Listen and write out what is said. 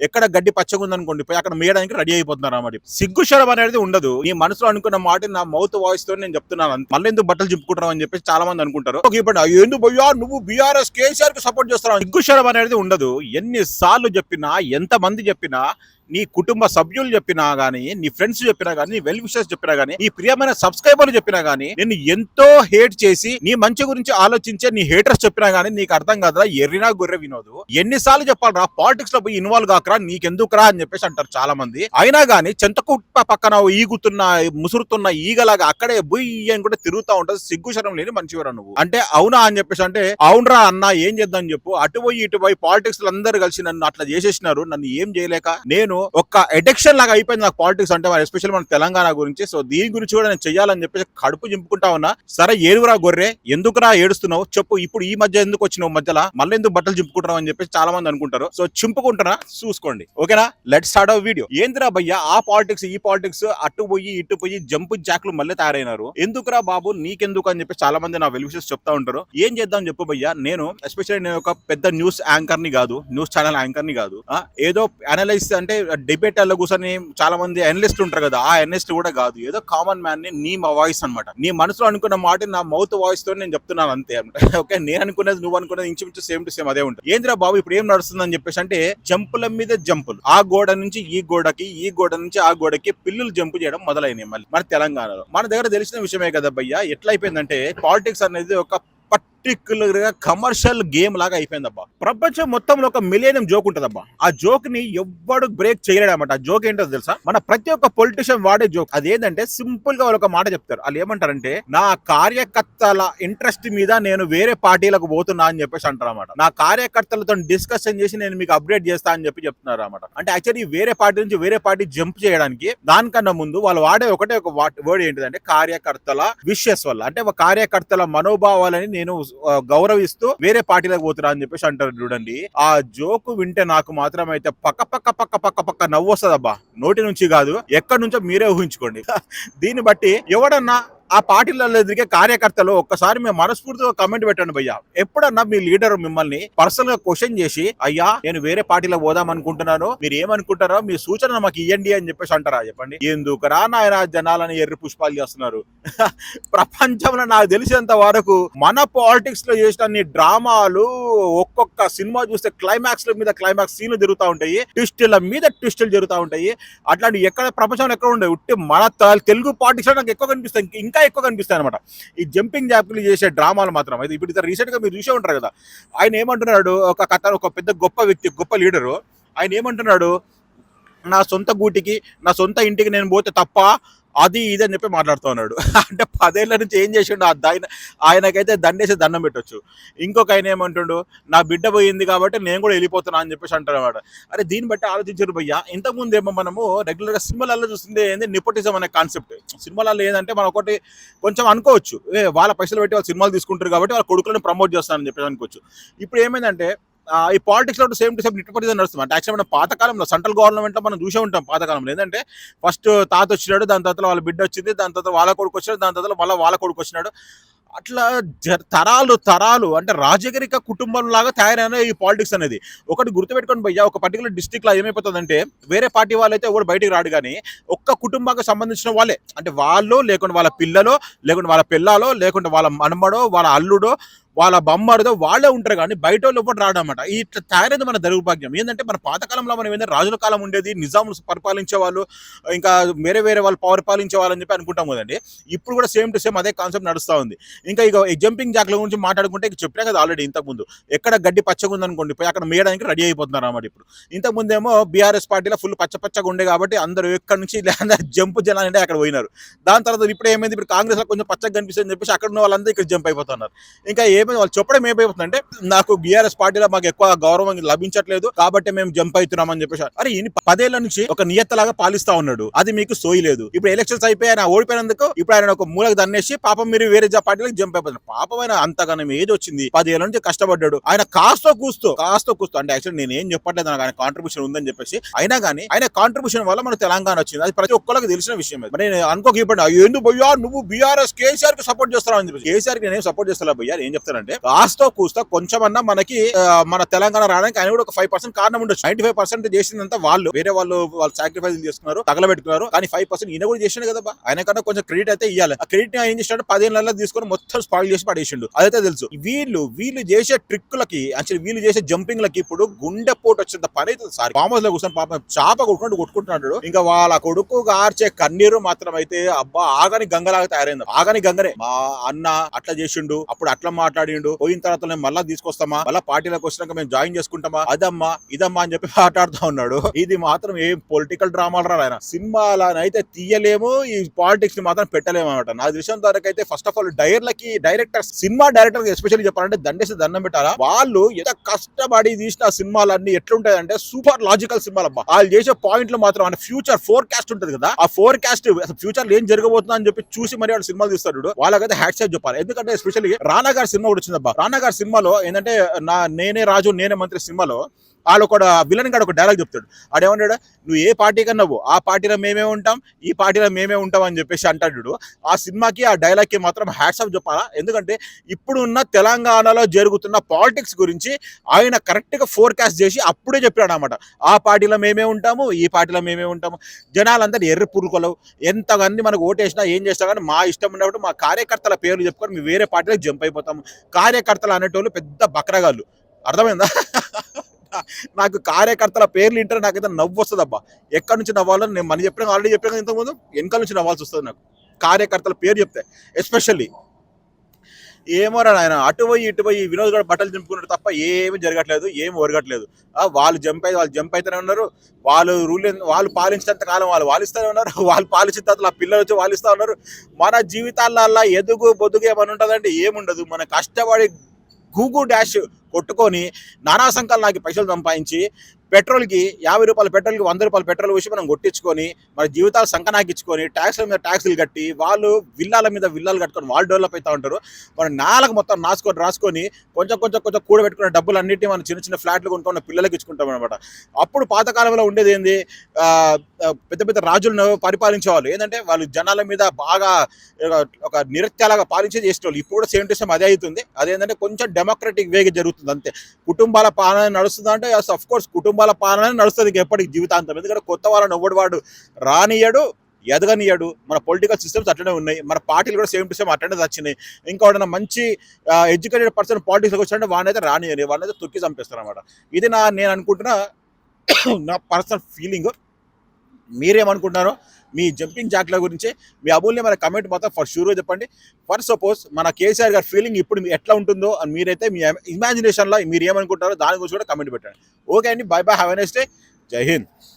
ఎక్కడ గడ్డి పచ్చగా ఉందనుకోండి పోయి అక్కడ మేయడానికి రెడీ అయిపోతున్నారు అన్నమాట. సిగ్గు శరం అనేది ఉండదు. నీ మనసులో అనుకున్న మాట నా మౌత్ వాయిస్ తో నేను చెప్తున్నాను. మళ్ళీ ఎందుకు బట్టలు చింపుకుంటావు అని చెప్పేసి చాలా మంది అనుకుంటారు. ఇప్పుడు ఎందుకు భయ్యా నువ్వు బీఆర్ఎస్ కేసీఆర్ కి సపోర్ట్ చేస్తున్నావు? సిగ్గు శరం అనేది ఉండదు. ఎన్ని సార్లు చెప్పినా, ఎంత మంది చెప్పినా, నీ కుటుంబ సభ్యులు చెప్పినా గానీ, నీ ఫ్రెండ్స్ చెప్పినా గానీ, నీ వెల్ విషర్స్ చెప్పినా గానీ, నీ ప్రియమైన సబ్స్క్రైబర్లు చెప్పినా గానీ, నేను ఎంతో హేట్ చేసి నీ మంచి గురించి ఆలోచించే నీ హేటర్స్ చెప్పినా గానీ నీకు అర్థం కాదురా, ఎర్రినా గొర్రె వినోదు. ఎన్నిసార్లు చెప్పాలరా పాలిటిక్స్ లో పోయి ఇన్వాల్వ్ కాకరా, నీకెందుకురా అని చెప్పేసి అంటారు చాలా మంది. అయినా గానీ చెంతకుట్ట పక్కన ఈగుతున్న ముసురుతున్న ఈగలాగా అక్కడే బుయ్యి అని కూడా తిరుగుతా ఉంటది. సిగ్గుశరం లేని మనిషివరా నువ్వు. అంటే అవునా అని చెప్పేసి అంటే అవునరా అన్న ఏం చేద్దాం చెప్పు. అటు పోయి ఇటు పోయి పాలిటిక్స్ లో అందరూ కలిసి నన్ను అట్లా చేసేసినారు. నన్ను ఏం చేయలేక నేను ఒక ఎడిక్షన్ లాగా అయిపోయింది నాకు పాలిటిక్స్ అంటే, ఎస్పెషల్ మన తెలంగాణ గురించి. సో దీని గురించి కూడా నేను చెయ్యాలని చెప్పేసి కడుపు చింపుకుంటా ఉన్నా. సరే ఏడుగురా గొర్రె, ఎందుకురా ఏడుస్తున్నావు చెప్పు. ఇప్పుడు ఈ మధ్య ఎందుకు వచ్చినావు మధ్యలో, మళ్ళీ ఎందుకు బట్టలు చింపుకుంటున్నావు అని చెప్పేసి చాలా మంది అనుకుంటారు. సో చింపుకుంటున్నా, చూసుకోండి ఓకేనా. Let's start our video. ఏందిరా భయ్యా ఆ పాలిటిక్స్ ఈ పాలిటిక్స్, అటు పోయి ఇటు పోయి జంపు జాక్లు మళ్ళీ తయారైనారు. ఎందుకురా బాబు నీకెందుకు అని చెప్పి చాలా మంది నా వెల్ విషెస్ చెప్తా ఉంటారు. ఏం చేద్దాం చెప్పు భయ్యా. నేను ఎస్పెషల్లీ నేను ఒక పెద్ద న్యూస్ యాంకర్ ని కాదు, న్యూస్ ఛానల్ యాంకర్ ని కాదు. ఏదో అనలైజ్ అంటే డిబేట్ లో కూర్చొని చాలా మంది అనలిస్ట్ ఉంటారు కదా, ఆ అనలిస్ట్ కూడా కాదు. ఏదో కామన్ మ్యాన్ ని నీ వాయిస్ అనమాట. నీ మనసులో అనుకున్న మాట నా మౌత్ వాయిస్ తో నేను చెప్తున్నాను అంతే అనమాట. ఓకే, నేను అనుకునేది నువ్వు అనుకునేది ఇంచుమించు సేమ్ టు సేమ్ అదే ఉంటుంది. ఏంద్రా బాబు ఇప్పుడు ఏం నడుస్తుందని చెప్పేసి అంటే జంపుల మీద జంపులు, ఆ గోడ నుంచి ఈ గోడకి, ఈ గోడ నుంచి ఆ గోడకి పిల్లులు జంపు చేయడం మొదలైనవి మళ్ళీ మన తెలంగాణలో. మన దగ్గర తెలిసిన విషయమే కదా భయ్యా. ఎట్లా అయిపోయిందంటే పాలిటిక్స్ అనేది ఒక పర్టిక్యులర్ గా కమర్షియల్ గేమ్ లాగా అయిపోయిందబ్బా. ప్రపంచం మొత్తంలో ఒక మిలియన్ జోక్ ఉంటదబ్బా. ఆ జోక్ ని ఎవ్వడు బ్రేక్ చేయలేడన్నమాట. ఆ జోక్ ఏంటో తెలుసా, మన ప్రతి ఒక్క పొలిటీషియన్ వాడే జోక్. అదేంటంటే సింపుల్ గా వాళ్ళు ఒక మాట చెప్తారు. వాళ్ళు ఏమంటారంటే నా కార్యకర్తల ఇంట్రెస్ట్ మీద నేను వేరే పార్టీలకు పోతున్నా అని చెప్పేసి అంటారు అన్నమాట. నా కార్యకర్తలతో డిస్కషన్ చేసి నేను మీకు అప్డేట్ చేస్తా అని చెప్తున్నారు అన్నమాట. అంటే యాక్చువల్లీ వేరే పార్టీ నుంచి వేరే పార్టీ జంప్ చేయడానికి దానికన్నా ముందు వాళ్ళు వాడే ఒకటే ఒక వర్డ్ ఏంటిదంటే కార్యకర్తల విషెస్ వల్ల, అంటే కార్యకర్తల మనోభావాలని నేను గౌరవిస్తూ వేరే పార్టీలకు పోతున్నా అని చెప్పేసి అంటారు చూడండి. ఆ జోకు వింటే నాకు మాత్రం అయితే పక్క నవ్వు వస్తుందబ్బా. నోటి నుంచి కాదు, ఎక్కడి నుంచో మీరే ఊహించుకోండి. దీన్ని బట్టి ఎవడన్నా ఆ పార్టీలలో ఎదిగే కార్యకర్తలు ఒక్కసారి మేము మనస్ఫూర్తిగా కమెంట్ పెట్టండి భయ్యా. ఎప్పుడన్నా మీ లీడర్ మిమ్మల్ని పర్సనల్ గా క్వశ్చన్ చేసి అయ్యా నేను వేరే పార్టీలో పోదాం అనుకుంటున్నాను, మీరు ఏమనుకుంటారో మీ సూచన మాకు ఇవ్వండి అని చెప్పేసి అంటారా చెప్పండి. ఎందుకురా నాయన జనాలని ఎర్రి పుష్పాలు చేస్తున్నారు. ప్రపంచంలో నాకు తెలిసినంత వరకు మన పాలిటిక్స్ లో చేసిన డ్రామాలు, ఒక్కొక్క సినిమా చూస్తే క్లైమాక్స్ మీద క్లైమాక్స్ సీన్లు జరుగుతూ ఉంటాయి, ట్విస్టుల మీద ట్విస్టులు జరుగుతూ ఉంటాయి. అట్లాంటి ఎక్కడ ప్రపంచంలో ఎక్కడ ఉండే ఉట్టి మన తెలుగు పాలిటిక్స్ లో నాకు ఎక్కువ కనిపిస్తాయి, ఇంకా ఎక్కువ కనిపిస్తాయి అనమాట ఈ జంపింగ్ జాప్లు చేసే డ్రామాలు మాత్రం. అయితే ఇప్పుడు రీసెంట్ గా మీరు చూసే ఉంటారు కదా, ఆయన ఏమంటున్నాడు, ఒక కథ, ఒక పెద్ద గొప్ప వ్యక్తి, గొప్ప లీడరు, ఆయన ఏమంటున్నాడు, నా సొంత గూటికి నా సొంత ఇంటికి నేను పోతే తప్ప అది ఇది అని చెప్పి మాట్లాడుతూ ఉన్నాడు. అంటే 10 ఏళ్ల నుంచి ఏం చేసిండు ఆయనకైతే దండేసి దండం పెట్టొచ్చు. ఇంకొక ఆయన ఏమంటుండు, నా బిడ్డ పోయింది కాబట్టి నేను కూడా వెళ్ళిపోతున్నా అని చెప్పేసి అంటారు అనమాట. అరే దీన్ని బట్టి ఆలోచించారు భయ్యా. ఇంతకుముందు ఏమో మనము రెగ్యులర్ గా సినిమాలలో చూస్తుంది ఏంది నిపోటిజం అనే కాన్సెప్ట్. సినిమాలలో ఏంటంటే మనం ఒకటి కొంచెం అనుకోవచ్చు, వాళ్ళ పైసలు పెట్టి వాళ్ళు సినిమాలు తీసుకుంటారు కాబట్టి వాళ్ళ కొడుకులను ప్రమోట్ చేస్తారని చెప్పేసి అనుకోవచ్చు. ఇప్పుడు ఏమైందంటే ఈ పాలిటిక్స్ లో సేమ్ టు సేమ్ నిట్టుపడిదని నడుస్తుంది. అంటే యాక్చువల్ మనం పాతకాలంలో సెంట్రల్ గవర్నమెంట్ లో మనం చూసే ఉంటాం. పాతకాలంలో ఏంటంటే ఫస్ట్ తాత వచ్చినాడు, దాని తర్వాత వాళ్ళ బిడ్డ వచ్చింది, దాని తర్వాత వాళ్ళ కొడుకు వచ్చినాడు, దాని తర్వాత వాళ్ళ కొడుకు వచ్చినాడు. అట్లా తరాలు అంటే రాజకీయ కుటుంబం లాగా తయారైన ఈ పాలిటిక్స్ అనేది. ఒకటి గుర్తుపెట్టుకొని భయ్యా, ఒక పర్టికులర్ డిస్ట్రిక్ట్ లో ఏమైపోతుందంటే వేరే పార్టీ వాళ్ళైతే ఎవరు బయటికి రాడు, కానీ ఒక్క కుటుంబానికి సంబంధించిన వాళ్ళే, అంటే వాళ్ళు లేకుంటే వాళ్ళ పిల్లలో, లేకుంటే వాళ్ళ పిల్లలో, లేకుంటే వాళ్ళ మనమడో, వాళ్ళ అల్లుడో, వాళ్ళ బొమ్మడిదో వాళ్ళే ఉంటారు, కానీ బయట వాళ్ళు ఎప్పుడు రాడనమాట. ఇట్లా తయారైంది మన దౌర్భాగ్యం. ఏంటంటే మన పాతకాలంలో మనం ఏంటంటే రాజుల కాలం ఉండేది, నిజాములు పరిపాలించే వాళ్ళు, ఇంకా వేరే వాళ్ళు పరిపాలించే వాళ్ళని చెప్పి అనుకుంటాం కదండి. ఇప్పుడు కూడా సేమ్ టు సేమ్ అదే కాన్సెప్ట్ నడుస్తూ ఉంది. ఇంకా ఈ జంపింగ్ జాక్ల గురించి మాట్లాడుకుంటే చెప్పినా కదా ఆల్రెడీ ఇంతకుముందు, ఎక్కడ గడ్డి పచ్చగా ఉందనుకోండి పోయి అక్కడ మేయడానికి రెడీ అయిపోతున్నారు అన్నమాట. ఇప్పుడు ఇంతకుముందేమో బీఆర్ఎస్ పార్టీలో ఫుల్ పచ్చగా ఉండే కాబట్టి అందరూ ఎక్కడి నుంచి జంపు జనాలంటే అక్కడ పోయినారు. దాని తర్వాత ఇప్పుడు ఏమైంది, ఇప్పుడు కాంగ్రెస్ లో కొంచెం పచ్చగా కనిపిస్తుంది చెప్పేసి అక్కడ ఉన్న వాళ్ళందరూ ఇక్కడ జంప్ అయిపోతున్నారు. ఇంకా వాళ్ళు చెప్పడం ఏమైపోతుందంటే నాకు బీఆర్ఎస్ పార్టీలో మాకు ఎక్కువ గౌరవం లభించట్లేదు కాబట్టి మేము జంప్ అవుతున్నాం అని చెప్పేసి. అరే 10 ఏళ్ల నుంచి ఒక నియత్తలాగా పాలిస్తా ఉన్నాడు, అది మీకు సోయి లేదు. ఇప్పుడు ఎలక్షన్స్ అయిపోయి ఆయన ఓడిపోయినందుకు ఇప్పుడు ఆయన ఒక మూలకు దన్నేసి పాపం మీరు వేరే పార్టీలో పార్టీలకు జంప్ అయిపోతాడు. పాపమైన అంతగానం ఏజ్ వచ్చింది, 10 ఏళ్ళ నుంచి కష్టపడ్డాడు. ఆయన కాస్తో కూస్తో అంటే యాక్చువల్లీ నేను ఏం చెప్పట్లేదు, నాకు ఆయన కాంట్రిబ్యూషన్ ఉందని చెప్పేసి, అయినా కానీ ఆయన కాంట్రిబ్యూషన్ వల్ల మన తెలంగాణ వచ్చింది. అది ప్రతి ఒక్కరికి తెలిసిన విషయం. మరి నేను అనుకోక ఇప్పుడు ఎందుకు భయ్యా నువ్వు బీఆర్ఎస్ కేసీఆర్ కి సపోర్ట్ చేస్తావు అని చెప్పి, కేసీఆర్ కి నేను సపోర్ట్ చేస్తా భయ్యా. ఏం చెప్తానంటే కాస్తో కూస్తో కొంచెమన్నా మనకి మన తెలంగాణ రావడానికి ఆయన కూడా ఒక 5% కారణం ఉండొచ్చు. 95% చేసిందంతా వాళ్ళు, వేరే వాళ్ళు సాక్రిఫైస్ చేసుకున్నారు, తగలబెట్టుకున్నారు. కానీ 5% ఈయన కూడా చేసిండు కదా. ఆయన కన్నా కొంచెం క్రెడిట్ అయితే ఇవ్వాలి. ఆ క్రెడిట్ ఏం చేసినాడు, 10 ఏళ్ళలో తీసుకొని మొత్తం స్పాయిల్ చేసి పడేసిండు. అదైతే తెలుసు. వీళ్ళు చేసే ట్రిక్కులకి, యాక్చువల్లీ వీళ్ళు చేసే జంపింగ్ లకి ఇప్పుడు గుండె పోటు వచ్చేంత పని అవుతుంది. సార్ ఫామ్ హౌస్ లో కూర్చొని పాపం చాప కొట్టుకుంటున్నాడు. ఇంకా వాళ్ళ కొడుకు గార్చే కన్నీరు మాత్రం అయితే అబ్బా ఆగని గంగలాగా తయారైంది. ఆగని గంగరే. మా అన్న అట్లా చేసిండు, అప్పుడు అట్లా మాట్లాడిండు, పోయిన తర్వాత మేము మళ్ళా తీసుకొస్తామా, మళ్ళా పార్టీలోకి వచ్చినాక మేము జాయిన్ చేసుకుంటామా, అదమ్మా ఇదమ్మా అని చెప్పి మాట్లాడుతూ ఉన్నాడు. ఇది మాత్రం ఏం పొలిటికల్ డ్రామాలు రా ఆయన. సినిమాలనైతే తీయలేము, ఈ పాలిటిక్స్ ని మాత్రం పెట్టలేము అనమాట. నా విషయం వరకు అయితే first of all directors, cinema director especially చెప్పాలంటే దండేసి దండం పెట్టాలా. వాళ్ళు ఎంత కష్టపడి తీసిన సినిమాలన్నీ ఎట్లుంటాయంటే సూపర్ లాజికల్ సినిమాలు అబ్బా. వాళ్ళు చేసే పాయింట్లు మాత్రం ఫ్యూచర్ ఫోర్కాస్ట్ ఉంటుంది కదా, ఆ ఫోర్కాస్ట్ ఫ్యూచర్ ఏం జరగబోతుందో అని చెప్పి చూసి మరి వాళ్ళు సినిమాలు తీస్తాడు. వాళ్ళకైతే హ్యాట్స్ ఆఫ్ చెప్పాలి. ఎందుకంటే ఎస్పెషల్లీ రానా గారి సినిమా కూడా వచ్చిందబ్బా. రానా గారి సినిమాలో ఏంటంటే నేనే రాజు నేనే మంత్రి సినిమాలో వాళ్ళు ఒక విలన్ గాడు ఒక డైలాగ్ చెప్తాడు. ఆడేమన్నాడు, నువ్వు ఏ పార్టీ కన్నావు ఆ పార్టీలో మేమే ఉంటాం, ఈ పార్టీలో మేమే ఉంటాం అని చెప్పేసి అంటాడు. ఆ సినిమాకి ఆ డైలాగ్ కి మాత్రం హ్యాట్స్ ఆఫ్ చెప్పాలా. ఎందుకంటే ఇప్పుడున్న తెలంగాణలో జరుగుతున్న పాలిటిక్స్ గురించి ఆయన కరెక్ట్ గా ఫోర్కాస్ట్ చేసి అప్పుడే చెప్పాడు అనమాట. ఆ పార్టీలో మేమే ఉంటాము, ఈ పార్టీలో మేమే ఉంటాము. జనాలంతా ఎర్ర పురుకొలవు, ఎంతమంది మనకు ఓటేసినా ఏం చేస్తా కానీ మా ఇష్టం ఉన్నప్పుడు మా కార్యకర్తల పేర్లు చెప్పుకొని మేము వేరే పార్టీలో జంప్ అయిపోతాము. కార్యకర్తలు అనేటోళ్ళు పెద్ద బక్రగాళ్ళు. అర్థమైందా? నాకు కార్యకర్తల పేర్లు ఇంటే నాకైతే నవ్వు వస్తుంది అబ్బా. ఎక్కడి నుంచి నవ్వాలో నేను మన చెప్పిన ఆల్రెడీ చెప్పిన ఇంతకుముందు, వెనకాల నుంచి నవ్వాల్సి వస్తుంది నాకు కార్యకర్తల పేరు చెప్తే. ఎస్పెషల్లీ ఏమో ఆయన అటు పోయి వినోద్ గారు బట్టలు చింపుకున్నారు తప్ప ఏమి జరగట్లేదు, ఏమి ఒరగట్లేదు. వాళ్ళు జంప్ అయితేనే ఉన్నారు. వాళ్ళు పాలించినంత కాలం వాళ్ళు పాలిస్తూనే ఉన్నారు. వాళ్ళు పాలించిన తర్వాత పిల్లలు వచ్చి పాలిస్తూ ఉన్నారు. మన జీవితాలల్లో ఎదుగు బొద్దుగు ఏమని ఉంటుందంటే ఏముండదు. మన కష్టపడి గూగు డాష్ కొట్టుకొని నానా సంఖ్యలు నాకు పైసలు సంపాదించి పెట్రోల్కి 50 రూపాయల పెట్రోల్కి 100 రూపాయల పెట్రోల్ వేసి మనం కొట్టించుకొని మన జీవితాలు సంకనాకించుకొని ట్యాక్స్ల మీద ట్యాక్సులు కట్టి వాళ్ళు విల్లాల మీద విల్లాలు కట్టుకొని వాళ్ళు డెవలప్ అవుతూ ఉంటారు. మన నేలకు మొత్తం రాసుకొని కొంచెం కూడబెట్టుకున్న డబ్బులు అన్నింటినీ మనం చిన్న ఫ్లాట్లు కొనుక్కున్న పిల్లలకి ఇచ్చుకుంటాం అనమాట. అప్పుడు పాతకాలంలో ఉండేది ఏంది, పెద్ద రాజులను పరిపాలించేవాళ్ళు. ఏంటంటే వాళ్ళు జనాల మీద బాగా ఒక నిరత్యాలాగా పాలించేది చేసేవాళ్ళు. ఇప్పుడు కూడా సేమ్ టు సేమ్ అదే అవుతుంది. అదేంటంటే కొంచెం డెమోక్రటిక్ వేగా జరుగుతుంది అంతే. కుటుంబాల పాలన నడుస్తుంది అంటే అఫ్ కోర్స్ కుటుంబాల పాలన నడుస్తుంది ఎప్పటికి జీవితాంతం. ఎందుకంటే కొత్త వాళ్ళని వాడు రానియడు, ఎదగనియడు. మన పొలిటికల్ సిస్టమ్స్ అట్లనే ఉన్నాయి, మన పార్టీలు కూడా సేమ్ టు సేమ్ అటెండెన్స్ వచ్చినాయి. ఇంకోటి మంచి ఎడ్యుకేటెడ్ పర్సన్ పాలిటిక్స్కి వచ్చినట్టు వాడినైతే రానియని, వాళ్ళైతే తొక్కి చంపేస్తారు అనమాట. ఇది నేను అనుకుంటున్నా నా పర్సనల్ ఫీలింగ్. మీరేమనుకుంటున్నారో మీ జంపింగ్ జాక్ల గురించి మీ అమూల్యమైన కమెంట్ మాత్రం ఫర్ షూర్గా చెప్పండి. ఫర్ సపోజ్ మన కేసీఆర్ గారి ఫీలింగ్ ఇప్పుడు ఎట్లా ఉంటుందో అని మీరైతే మీ ఇమాజినేషన్లో మీరు ఏమనుకుంటారో దాని గురించి కూడా కమెంట్ పెట్టండి. ఓకే అండి, by by, have a nice day, జై హింద్.